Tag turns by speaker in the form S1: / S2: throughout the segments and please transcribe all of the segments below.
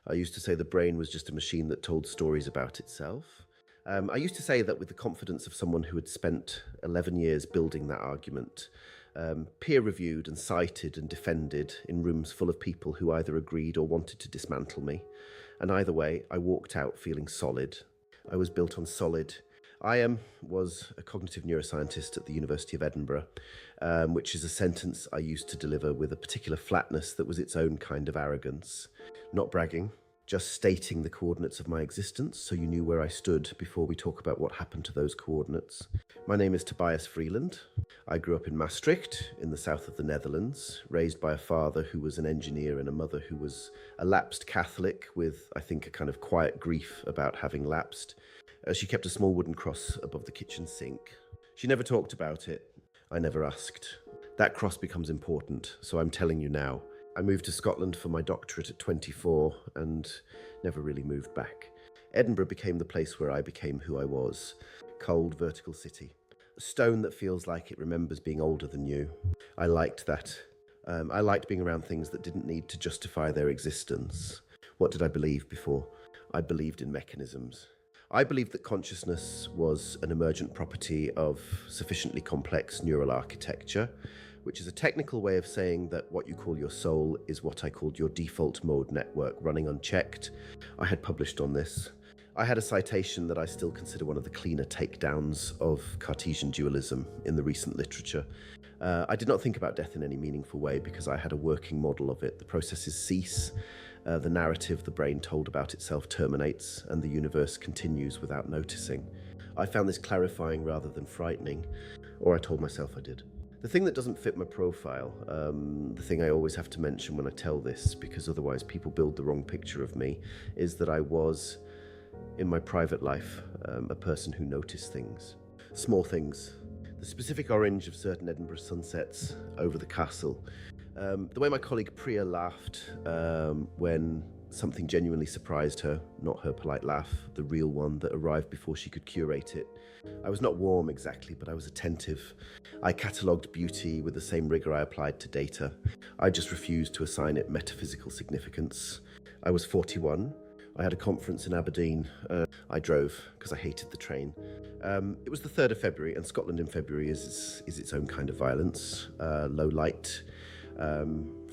S1: I used to say the brain was just a machine that told stories about itself. I used to say that with the confidence of someone who had spent 11 years building that argument, peer-reviewed and cited and defended in rooms full of people who either agreed or wanted to dismantle me. And either way, I walked out feeling solid. I was built on solid. I was a cognitive neuroscientist at the University of Edinburgh, which is a sentence I used to deliver with a particular flatness that was its own kind of arrogance. Not bragging, just stating the coordinates of my existence so you knew where I stood before we talk about what happened to those coordinates. My name is Tobias Freeland. I grew up in Maastricht, in the south of the Netherlands, raised by a father who was an engineer and a mother who was a lapsed Catholic with, I think, a kind of quiet grief about having lapsed. She kept a small wooden cross above the kitchen sink. She never talked about it. I never asked. That cross becomes important, so I'm telling you now. I moved to Scotland for my doctorate at 24 and never really moved back. Edinburgh became the place where I became who I was. Cold, vertical city. A stone that feels like it remembers being older than you. I liked that. I liked being around things that didn't need to justify their existence. What did I believe before? I believed in mechanisms. I believed that consciousness was an emergent property of sufficiently complex neural architecture, which is a technical way of saying that what you call your soul is what I called your default mode network running unchecked. I had published on this. I had a citation that I still consider one of the cleaner takedowns of Cartesian dualism in the recent literature. I did not think about death in any meaningful way because I had a working model of it. The processes cease, the narrative the brain told about itself terminates, and the universe continues without noticing. I found this clarifying rather than frightening, or I told myself I did. The thing that doesn't fit my profile, the thing I always have to mention when I tell this, because otherwise people build the wrong picture of me, is that I was, in my private life, a person who noticed things. Small things. The specific orange of certain Edinburgh sunsets over the castle. The way my colleague Priya laughed when something genuinely surprised her, not her polite laugh, the real one that arrived before she could curate it. I was not warm exactly, but I was attentive. I catalogued beauty with the same rigor I applied to data. I just refused to assign it metaphysical significance. I was 41. I had a conference in Aberdeen. I drove because I hated the train. It was the 3rd of February, and Scotland in February is its own kind of violence. Low light,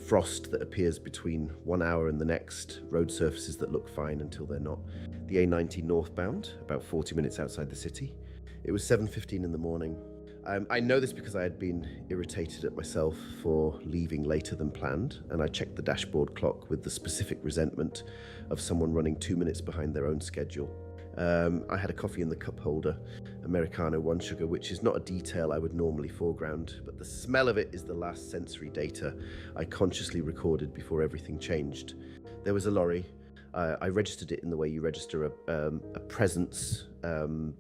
S1: frost that appears between 1 hour and the next, road surfaces that look fine until they're not. The A90 northbound, about 40 minutes outside the city. It was 7:15 in the morning. I know this because I had been irritated at myself for leaving later than planned, and I checked the dashboard clock with the specific resentment of someone running 2 minutes behind their own schedule. I had a coffee in the cup holder, Americano 1 sugar, which is not a detail I would normally foreground, but the smell of it is the last sensory data I consciously recorded before everything changed. There was a lorry. I registered it in the way you register a presence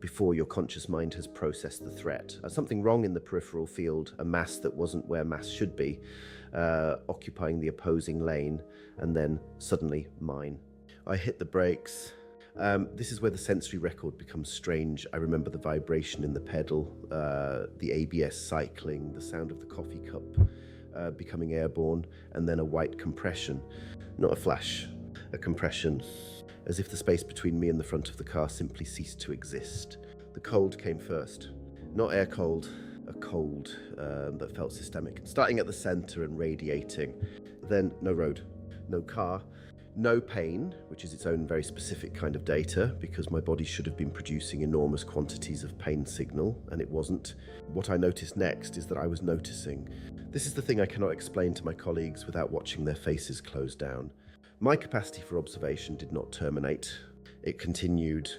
S1: before your conscious mind has processed the threat. Something wrong in the peripheral field, a mass that wasn't where mass should be, occupying the opposing lane, and then suddenly mine. I hit the brakes. This is where the sensory record becomes strange. I remember the vibration in the pedal, the ABS cycling, the sound of the coffee cup becoming airborne, and then a white compression. Not a flash, a compression, as if the space between me and the front of the car simply ceased to exist. The cold came first. Not air cold, a cold that felt systemic, starting at the center and radiating. Then no road, no car, no pain, which is its own very specific kind of data, because my body should have been producing enormous quantities of pain signal, and it wasn't. What I noticed next is that I was noticing. This is the thing I cannot explain to my colleagues without watching their faces close down. My capacity for observation did not terminate. It continued.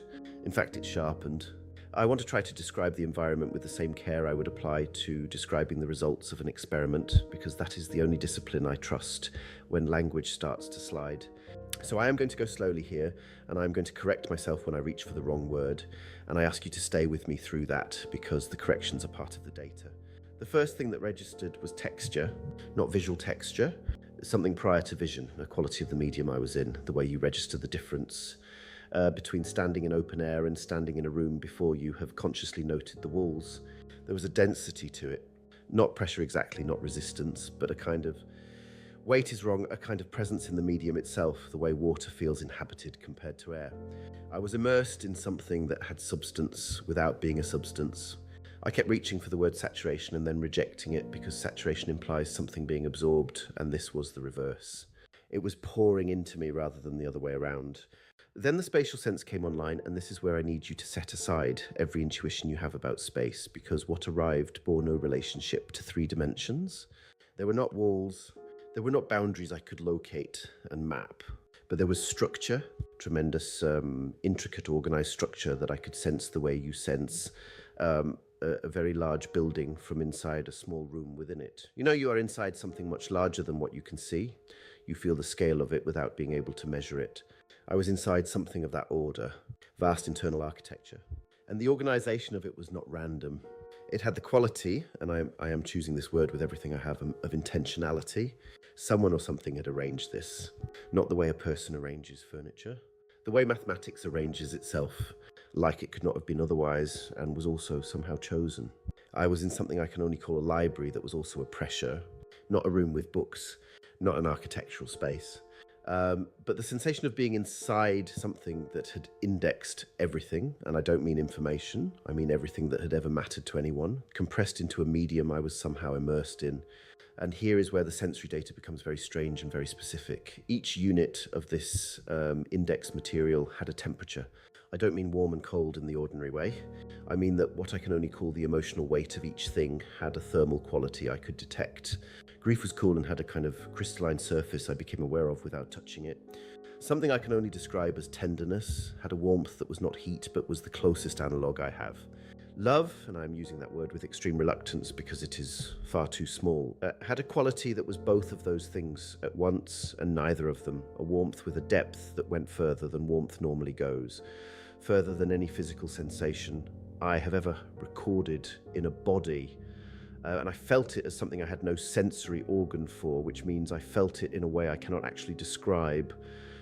S1: In fact, it sharpened. I want to try to describe the environment with the same care I would apply to describing the results of an experiment, because that is the only discipline I trust when language starts to slide. So I am going to go slowly here, and I'm going to correct myself when I reach for the wrong word, and I ask you to stay with me through that, because the corrections are part of the data. The first thing that registered was texture, not visual texture, something prior to vision, a quality of the medium I was in, the way you register the difference between standing in open air and standing in a room before you have consciously noted the walls. There was a density to it, not pressure exactly, not resistance, but a kind of Weight is wrong, a kind of presence in the medium itself, the way water feels inhabited compared to air. I was immersed in something that had substance without being a substance. I kept reaching for the word saturation and then rejecting it because saturation implies something being absorbed, and this was the reverse. It was pouring into me rather than the other way around. Then the spatial sense came online, and this is where I need you to set aside every intuition you have about space, because what arrived bore no relationship to 3 dimensions. There were not walls, there were not boundaries I could locate and map, but there was structure, tremendous, intricate, organized structure that I could sense the way you sense a very large building from inside a small room within it. You know, you are inside something much larger than what you can see. You feel the scale of it without being able to measure it. I was inside something of that order, vast internal architecture. And the organization of it was not random. It had the quality, and I am choosing this word with everything I have, of intentionality. Someone or something had arranged this, not the way a person arranges furniture. The way mathematics arranges itself, like it could not have been otherwise, and was also somehow chosen. I was in something I can only call a library that was also a pressure, not a room with books, not an architectural space. But the sensation of being inside something that had indexed everything, and I don't mean information, I mean everything that had ever mattered to anyone, compressed into a medium I was somehow immersed in. And here is where the sensory data becomes very strange and very specific. Each unit of this index material had a temperature. I don't mean warm and cold in the ordinary way. I mean that what I can only call the emotional weight of each thing had a thermal quality I could detect. Grief was cool and had a kind of crystalline surface I became aware of without touching it. Something I can only describe as tenderness had a warmth that was not heat but was the closest analogue I have. Love, and I'm using that word with extreme reluctance because it is far too small, had a quality that was both of those things at once and neither of them, a warmth with a depth that went further than warmth normally goes, further than any physical sensation I have ever recorded in a body. And I felt it as something I had no sensory organ for, which means I felt it in a way I cannot actually describe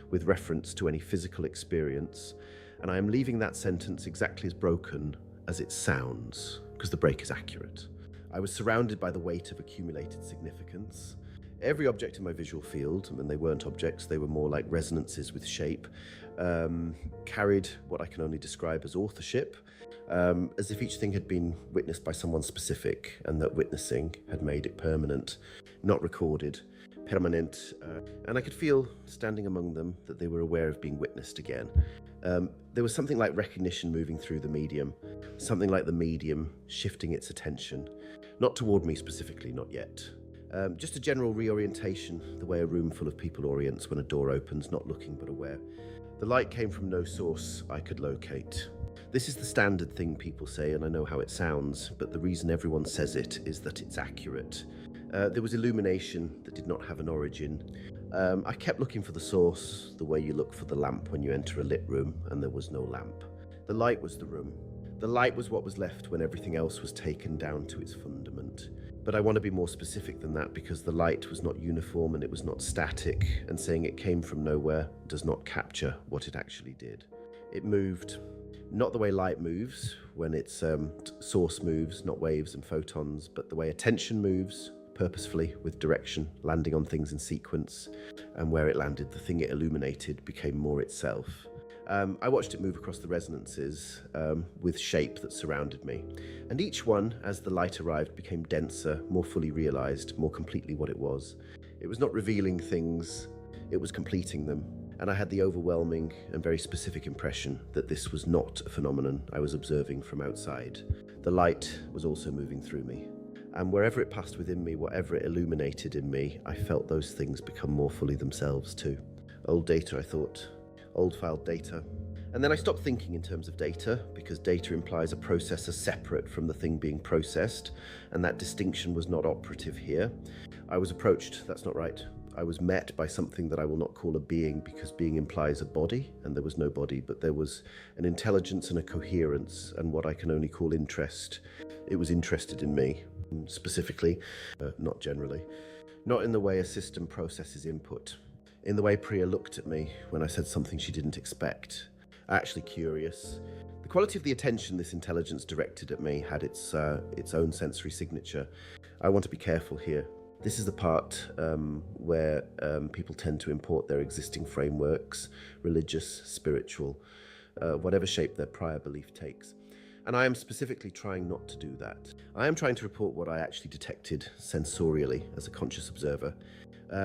S1: with reference to any physical experience. And I am leaving that sentence exactly as broken as it sounds, because the break is accurate. I was surrounded by the weight of accumulated significance. Every object in my visual field, and they weren't objects, they were more like resonances with shape, carried what I can only describe as authorship, as if each thing had been witnessed by someone specific, and that witnessing had made it permanent, not recorded, permanent. And I could feel, standing among them, that they were aware of being witnessed again. There was something like recognition moving through the medium, something like the medium shifting its attention, not toward me specifically, not yet. Just a general reorientation, the way a room full of people orients when a door opens, not looking but aware. The light came from no source I could locate. This is the standard thing people say, and I know how it sounds, but the reason everyone says it is that it's accurate. There was illumination that did not have an origin. I kept looking for the source, the way you look for the lamp when you enter a lit room, and there was no lamp. The light was the room. The light was what was left when everything else was taken down to its fundament. But I want to be more specific than that, because the light was not uniform and it was not static, and saying it came from nowhere does not capture what it actually did. It moved, not the way light moves, when its source moves, not waves and photons, but the way attention moves, purposefully, with direction, landing on things in sequence, and where it landed, the thing it illuminated became more itself. I watched it move across the resonances with shape that surrounded me, and each one, as the light arrived, became denser, more fully realized, more completely what it was. It was not revealing things, it was completing them, and I had the overwhelming and very specific impression that this was not a phenomenon I was observing from outside. The light was also moving through me. And wherever it passed within me, whatever it illuminated in me, I felt those things become more fully themselves too. Old data, I thought. Old filed data. And then I stopped thinking in terms of data, because data implies a processor separate from the thing being processed, and that distinction was not operative here. I was approached, that's not right. I was met by something that I will not call a being, because being implies a body, and there was no body, but there was an intelligence and a coherence, and what I can only call interest. It was interested in me, specifically, not generally. Not in the way a system processes input. In the way Priya looked at me when I said something she didn't expect. Actually curious. The quality of the attention this intelligence directed at me had its own sensory signature. I want to be careful here. This is the part where people tend to import their existing frameworks, religious, spiritual, whatever shape their prior belief takes. And I am specifically trying not to do that. I am trying to report what I actually detected sensorially as a conscious observer.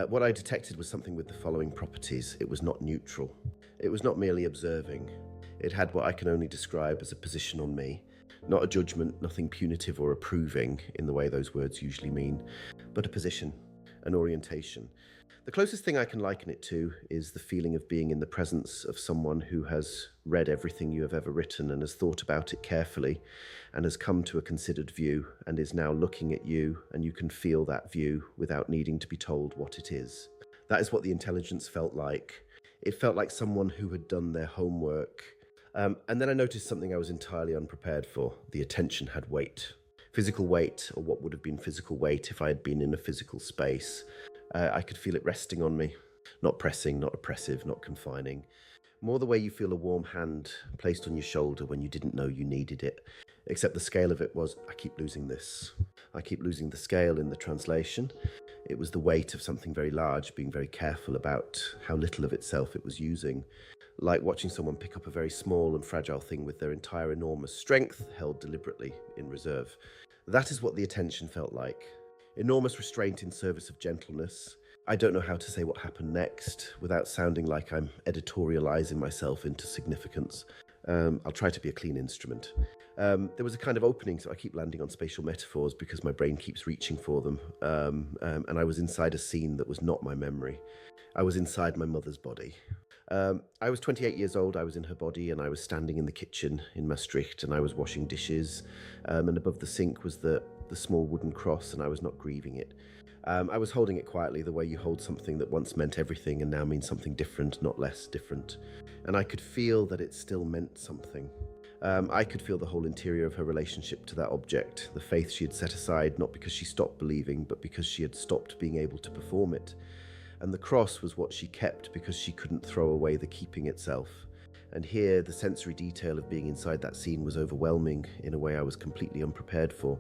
S1: What I detected was something with the following properties. It was not neutral. It was not merely observing. It had what I can only describe as a position on me. Not a judgment, nothing punitive or approving in the way those words usually mean, but a position, an orientation. The closest thing I can liken it to is the feeling of being in the presence of someone who has read everything you have ever written and has thought about it carefully and has come to a considered view and is now looking at you, and you can feel that view without needing to be told what it is. That is what the intelligence felt like. It felt like someone who had done their homework. And then I noticed something I was entirely unprepared for. The attention had weight. Physical weight, or what would have been physical weight if I had been in a physical space. I could feel it resting on me. Not pressing, not oppressive, not confining. More the way you feel a warm hand placed on your shoulder when you didn't know you needed it. Except the scale of it was, I keep losing this. I keep losing the scale in the translation. It was the weight of something very large, being very careful about how little of itself it was using. Like watching someone pick up a very small and fragile thing with their entire enormous strength held deliberately in reserve. That is what the attention felt like. Enormous restraint in service of gentleness. I don't know how to say what happened next without sounding like I'm editorializing myself into significance. I'll try to be a clean instrument. There was a kind of opening, so I keep landing on spatial metaphors because my brain keeps reaching for them. And I was inside a scene that was not my memory. I was inside my mother's body. I was 28 years old, I was in her body, and I was standing in the kitchen in Maastricht, and I was washing dishes, and above the sink was the small wooden cross, and I was not grieving it. I was holding it quietly, the way you hold something that once meant everything and now means something different, not less different. And I could feel that it still meant something. I could feel the whole interior of her relationship to that object, the faith she had set aside, not because she stopped believing, but because she had stopped being able to perform it. And the cross was what she kept because she couldn't throw away the keeping itself. And here, the sensory detail of being inside that scene was overwhelming in a way I was completely unprepared for.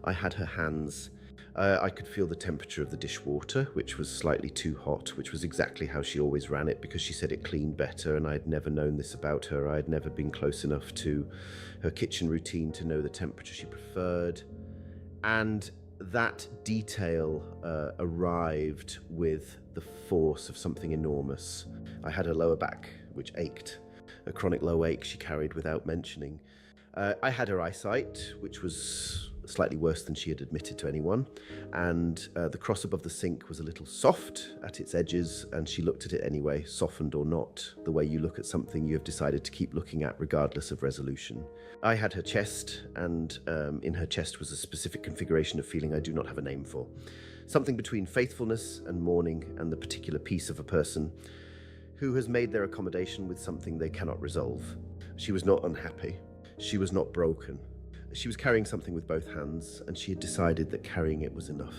S1: I had her hands. I could feel the temperature of the dishwater, which was slightly too hot, which was exactly how she always ran it because she said it cleaned better, and I had never known this about her. I had never been close enough to her kitchen routine to know the temperature she preferred. And that detail arrived with the force of something enormous. I had her lower back, which ached, a chronic low ache she carried without mentioning. I had her eyesight, which was slightly worse than she had admitted to anyone, and the cross above the sink was a little soft at its edges, and she looked at it anyway, softened or not, the way you look at something you have decided to keep looking at regardless of resolution. I had her chest, and in her chest was a specific configuration of feeling I do not have a name for. Something between faithfulness and mourning and the particular piece of a person who has made their accommodation with something they cannot resolve. She was not unhappy. She was not broken. She was carrying something with both hands, and she had decided that carrying it was enough.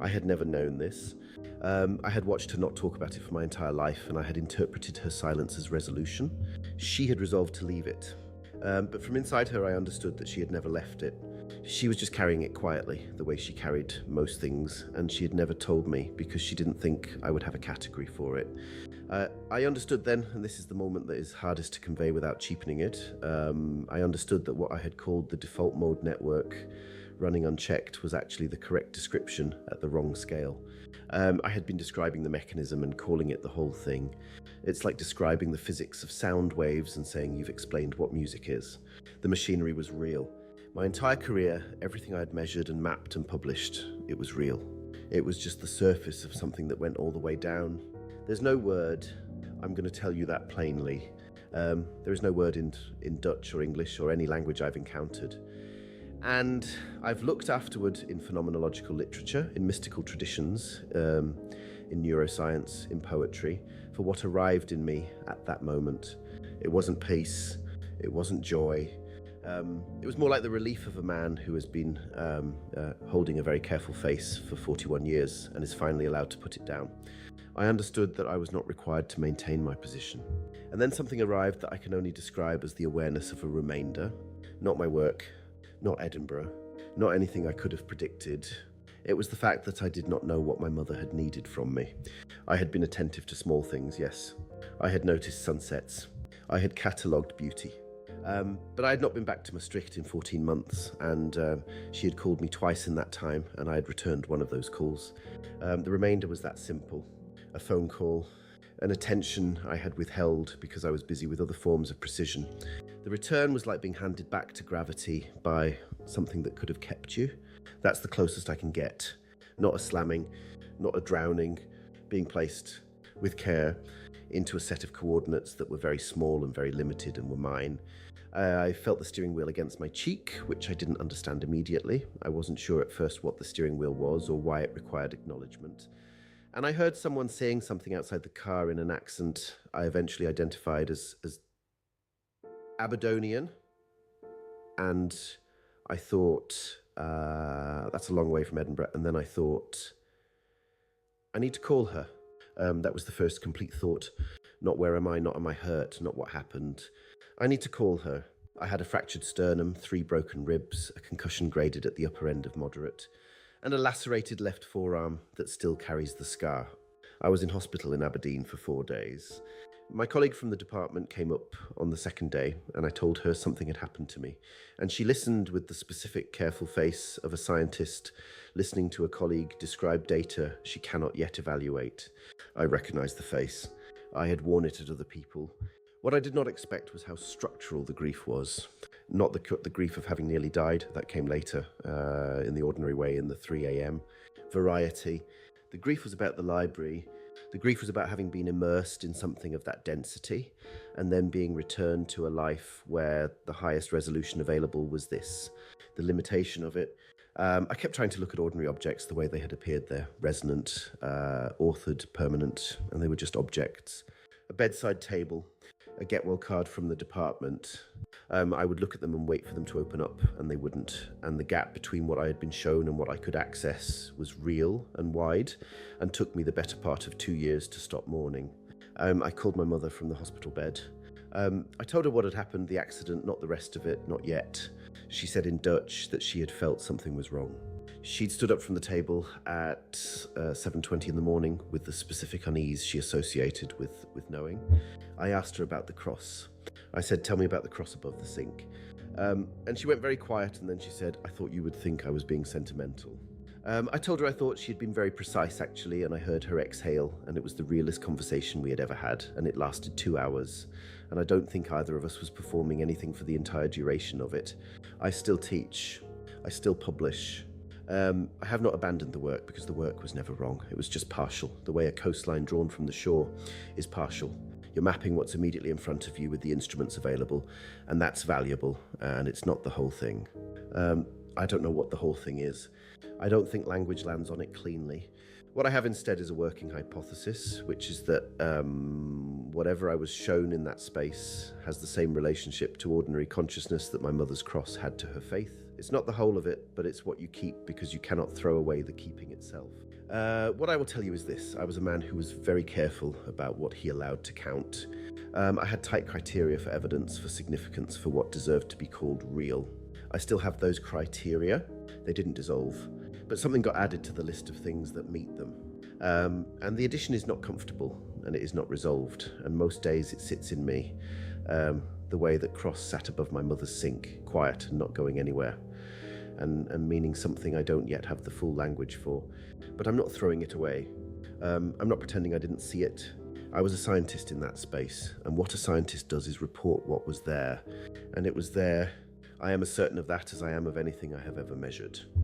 S1: I had never known this. I had watched her not talk about it for my entire life, and I had interpreted her silence as resolution. She had resolved to leave it. But from inside her, I understood that she had never left it. She was just carrying it quietly, the way she carried most things, and she had never told me because she didn't think I would have a category for it. I understood then, and this is the moment that is hardest to convey without cheapening it, I understood that what I had called the default mode network running unchecked was actually the correct description at the wrong scale. I had been describing the mechanism and calling it the whole thing. It's like describing the physics of sound waves and saying you've explained what music is. The machinery was real. My entire career, everything I had measured and mapped and published, it was real. It was just the surface of something that went all the way down. There's no word, I'm going to tell you that plainly. There is no word in Dutch or English or any language I've encountered. And I've looked afterward in phenomenological literature, in mystical traditions, in neuroscience, in poetry, for what arrived in me at that moment. It wasn't peace, it wasn't joy. It was more like the relief of a man who has been holding a very careful face for 41 years and is finally allowed to put it down. I understood that I was not required to maintain my position. And then something arrived that I can only describe as the awareness of a remainder. Not my work, not Edinburgh, not anything I could have predicted. It was the fact that I did not know what my mother had needed from me. I had been attentive to small things, yes. I had noticed sunsets. I had catalogued beauty. But I had not been back to Maastricht in 14 months, and she had called me twice in that time, and I had returned one of those calls. The remainder was that simple. A phone call, an attention I had withheld because I was busy with other forms of precision. The return was like being handed back to gravity by something that could have kept you. That's the closest I can get. Not a slamming, not a drowning, being placed with care into a set of coordinates that were very small and very limited and were mine. I felt the steering wheel against my cheek, which I didn't understand immediately. I wasn't sure at first what the steering wheel was or why it required acknowledgement. And I heard someone saying something outside the car in an accent I eventually identified as Aberdonian. And I thought, that's a long way from Edinburgh. And then I thought, I need to call her. That was the first complete thought. Not where am I, not am I hurt, not what happened. I need to call her. I had a fractured sternum, 3 broken ribs, a concussion graded at the upper end of moderate, and a lacerated left forearm that still carries the scar. I was in hospital in Aberdeen for 4 days. My colleague from the department came up on the second day, and I told her something had happened to me. And she listened with the specific, careful face of a scientist listening to a colleague describe data she cannot yet evaluate. I recognized the face. I had worn it at other people. What I did not expect was how structural the grief was. Not the grief of having nearly died, that came later, in the ordinary way in the 3 a.m. variety. The grief was about the library. The grief was about having been immersed in something of that density and then being returned to a life where the highest resolution available was this, the limitation of it. I kept trying to look at ordinary objects the way they had appeared there, resonant, authored, permanent, and they were just objects. A bedside table, a get-well card from the department. I would look at them and wait for them to open up, and they wouldn't. And the gap between what I had been shown and what I could access was real and wide, and took me the better part of 2 years to stop mourning. I called my mother from the hospital bed. I told her what had happened, the accident, not the rest of it, not yet. She said in Dutch that she had felt something was wrong. She'd stood up from the table at 7:20 in the morning with the specific unease she associated with knowing. I asked her about the cross. I said, tell me about the cross above the sink. And she went very quiet, and then she said, I thought you would think I was being sentimental. I told her I thought she had been very precise, actually, and I heard her exhale, and it was the realest conversation we had ever had, and it lasted 2 hours. And I don't think either of us was performing anything for the entire duration of it. I still teach. I still publish. I have not abandoned the work because the work was never wrong. It was just partial. The way a coastline drawn from the shore is partial. You're mapping what's immediately in front of you with the instruments available, and that's valuable, and it's not the whole thing. I don't know what the whole thing is. I don't think language lands on it cleanly. What I have instead is a working hypothesis, which is that whatever I was shown in that space has the same relationship to ordinary consciousness that my mother's cross had to her faith. It's not the whole of it, but it's what you keep because you cannot throw away the keeping itself. What I will tell you is this. I was a man who was very careful about what he allowed to count. I had tight criteria for evidence, for significance, for what deserved to be called real. I still have those criteria. They didn't dissolve, but something got added to the list of things that meet them. And the addition is not comfortable, and it is not resolved, and most days it sits in me, the way that cross sat above my mother's sink, quiet and not going anywhere, and meaning something I don't yet have the full language for. But I'm not throwing it away. I'm not pretending I didn't see it. I was a scientist in that space, and what a scientist does is report what was there, and it was there. I am as certain of that as I am of anything I have ever measured.